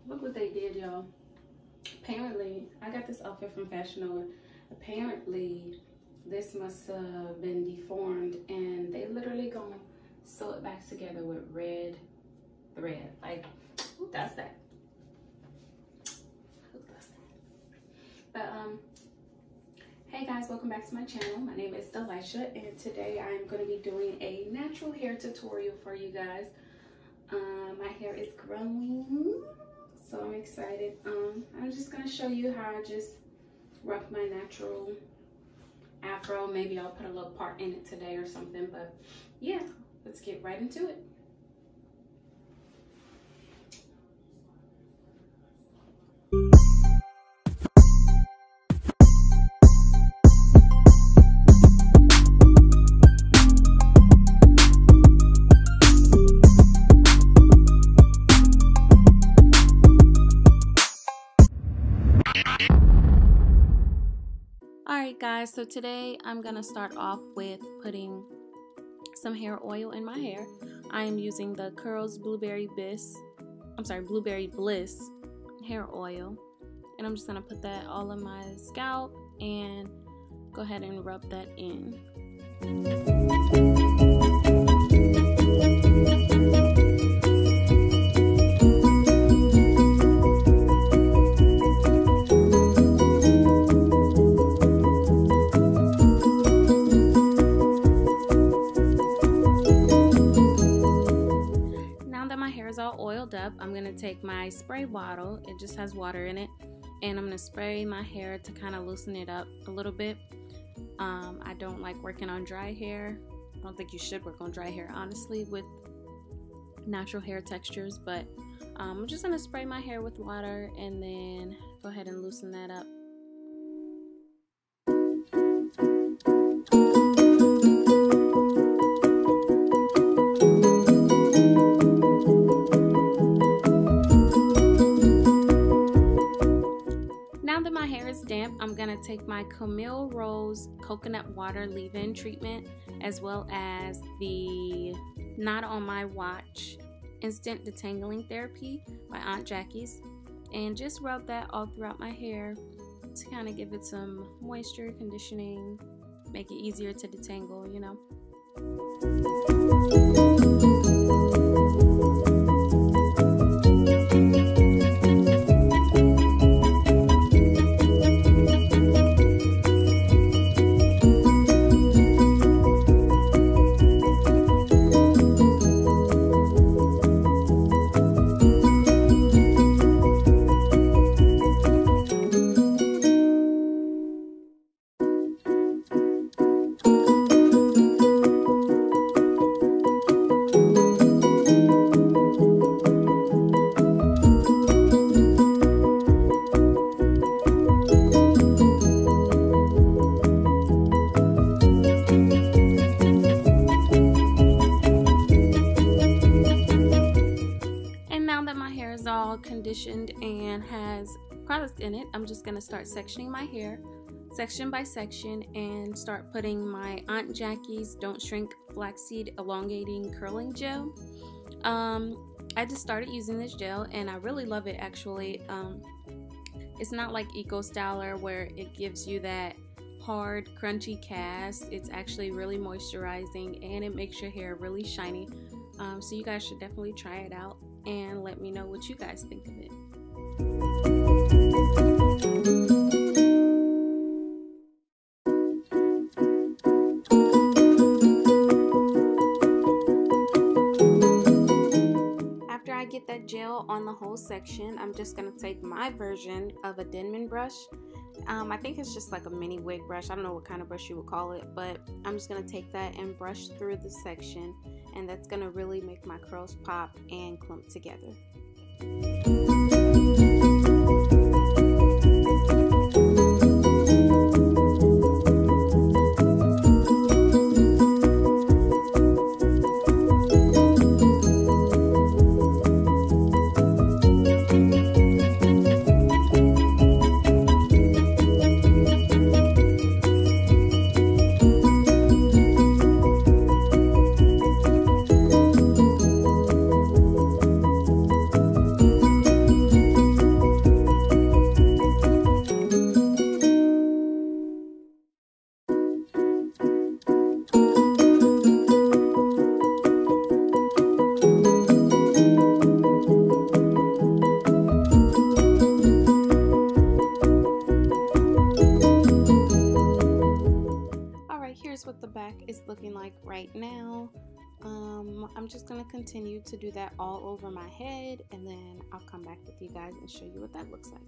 look what they did, y'all. Apparently, I got this outfit from Fashion Nova. Apparently, this must have been deformed, and they literally gonna sew it back together with red thread. Like, who does that? Who does that? But hey guys, welcome back to my channel. My name is Delisha, and today I'm going to be doing a natural hair tutorial for you guys. My hair is growing, so I'm excited. I'm just going to show you how I just rough my natural afro. Maybe I'll put a little part in it today or something, but yeah, let's get right into it. Alright guys, so today I'm gonna start off with putting some hair oil in my hair. I am using the Curls Blueberry Bliss hair oil, and I'm just gonna put that all on my scalp and go ahead and rub that in. Up, I'm gonna take my spray bottle. It just has water in it, and I'm gonna spray my hair to kind of loosen it up a little bit. I don't like working on dry hair. I don't think you should work on dry hair, honestly, with natural hair textures, but I'm just gonna spray my hair with water and then go ahead and loosen that up. Damp, I'm gonna take my Camille Rose coconut water leave-in treatment, as well as the Not on My Watch instant detangling therapy by Aunt Jackie's, and just rub that all throughout my hair to kind of give it some moisture, conditioning, make it easier to detangle, you know. Conditioned and has product in it, I'm just going to start sectioning my hair section by section and start putting my Aunt Jackie's Don't Shrink Flaxseed Elongating Curling Gel. I just started using this gel and I really love it, actually. It's not like Eco Styler where it gives you that hard crunchy cast. It's actually really moisturizing and it makes your hair really shiny. So you guys should definitely try it out and let me know what you guys think of it. After I get that gel on the whole section, I'm just going to take my version of a Denman brush. I think it's just like a mini wig brush. I don't know what kind of brush you would call it, but I'm just going to take that and brush through the section, and that's going to really make my curls pop and clump together. what the back is looking like right now. I'm just going to continue to do that all over my head, and then I'll come back with you guys and show you what that looks like.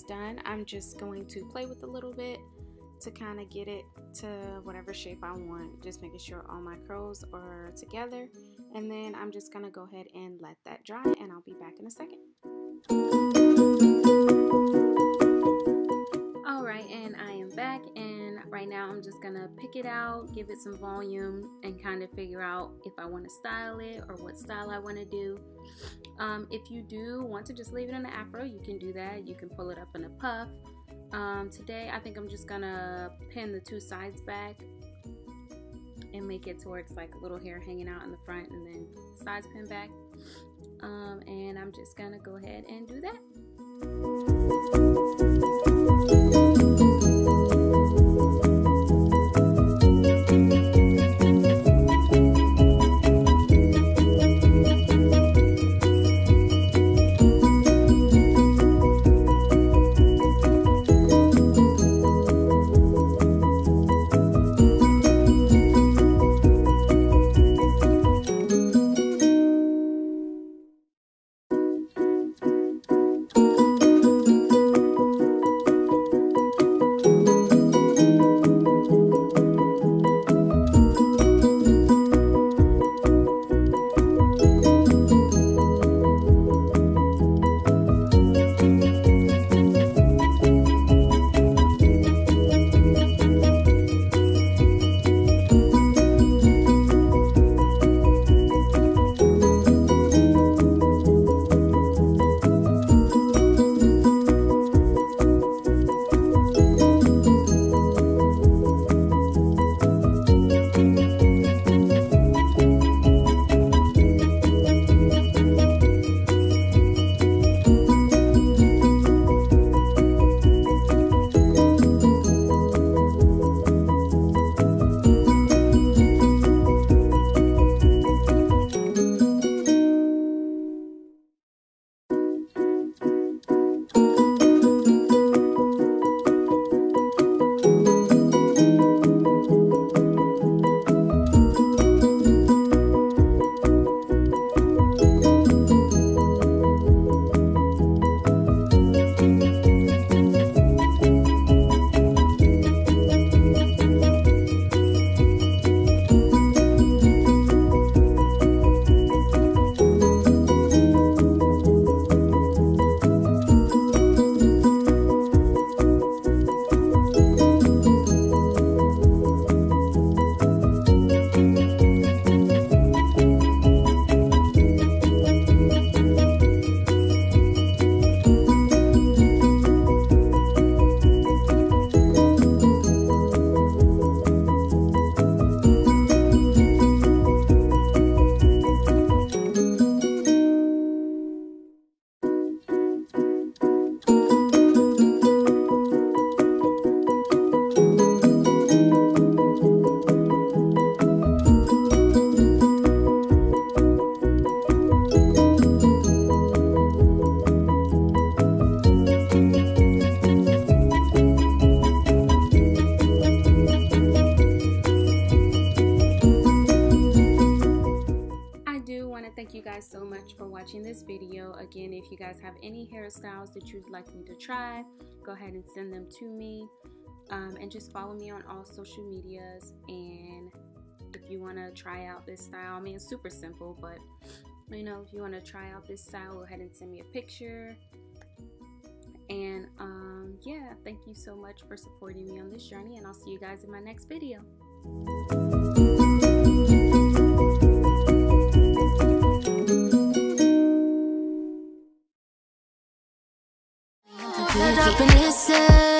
Done, I'm just going to play with a little bit to kind of get it to whatever shape I want, just making sure all my curls are together, and then I'm just gonna go ahead and let that dry, and I'll be back in a second. Alright, and I am back, and right now I'm just gonna pick it out, give it some volume, and kind of figure out if I want to style it or what style I want to do. If you do want to just leave it in an afro, you can do that. You can pull it up in a puff. Today I think I'm just gonna pin the two sides back and make it to where it's like a little hair hanging out in the front and then sides pin back. And I'm just gonna go ahead and do that. so much for watching this video. Again, if you guys have any hairstyles that you'd like me to try, go ahead and send them to me. And just follow me on all social medias. And if you want to try out this style, I mean, it's super simple, but you know, if you want to try out this style, go ahead and send me a picture. And yeah, thank you so much for supporting me on this journey, and I'll see you guys in my next video. Up and listen.